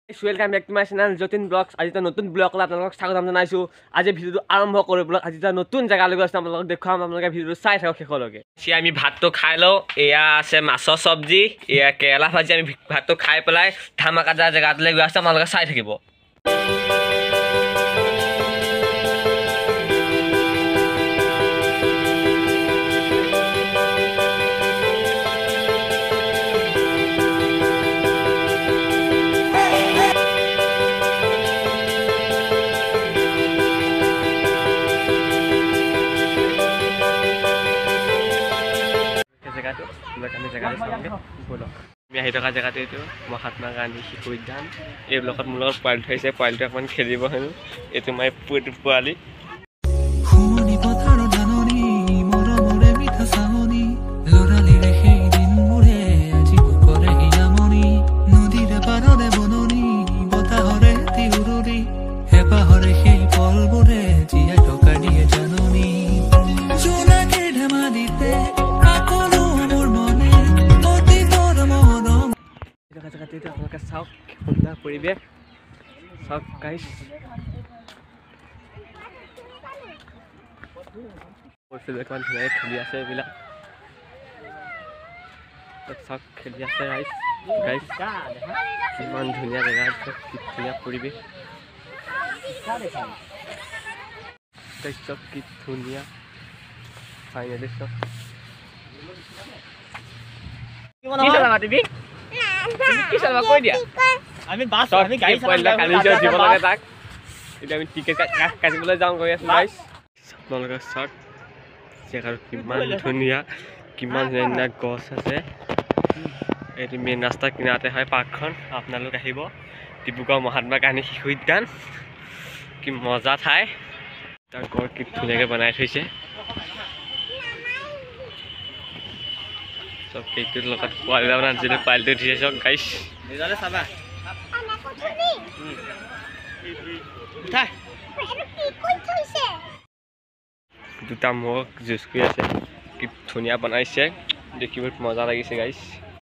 Welcome back to my channel Jatin blogs. আজি এটা নতুন ব্লগলৈ আপোনালোকক স্বাগতম জনাইছোঁ। আজি ভিডিঅ'টো আৰম্ভ কৰিবলৈ আজি এটা নতুন জেগালৈ গৈছোঁ, আপোনালোকক দেখুৱাম। আপোনালোকে ভিডিঅ'টো চাই থাকক শেষলৈকে। এতিয়া আমি ভাতটো খাই লওঁ। এয়া আছে মাছৰ চব্জি, এয়া কেৰেলা ভাজি। আমি ভাতটো খাই পেলাই ধামাকাদাৰ জেগাটোলৈ গৈ আছোঁ, আপোনালোকে চাই থাকিব। আমি আহি থকা জেগাটো এইটো মহাত্মা গান্ধী শিশু উদ্যান। এই ব্লকত মোৰ লগত পোৱালি থৈছে, পোৱালিটো অকণমান খেলিব হেনো। এইটো মই পোৱালি আপোনালোকে চাওক, সুন্দৰ পৰিৱেশ চাওক গাইছ। অকণমান ধুনীয়াকৈ খেলি আছে এইবিলাক চাওক, খেলি আছে গাইছ। ইমান ধুনীয়া জেগা আছে, কি ধুনীয়া পৰিৱেশ চাওক, কি ধুনীয়া ফাইনেলি চাওক। আমি টিকেট কাটিবলৈ যাওঁ গৈ আছোঁ গাইছ। আপোনালোকে চাওক জেগাটো কিমান ধুনীয়া, কিমান ধুনীয়া গছ আছে। এইটো মেইন ৰাস্তাৰ কিনাৰতে হয় পাৰ্কখন। আপোনালোক আহিব ডিব্ৰুগড় মহাত্মা গান্ধী শিশু উদ্যান। কি মজা ঠাই, তাৰ ঘৰ কি ধুনীয়াকৈ বনাই থৈছে। চব এইটোৰ লগত পোৱালি যিটো পোৱালিটো দিছে চব গাইছ। দুটা মগ জুচ কৰি আছে, কি ধুনীয়া বনাইছে, দেখিবলৈ মজা লাগিছে গাইছ।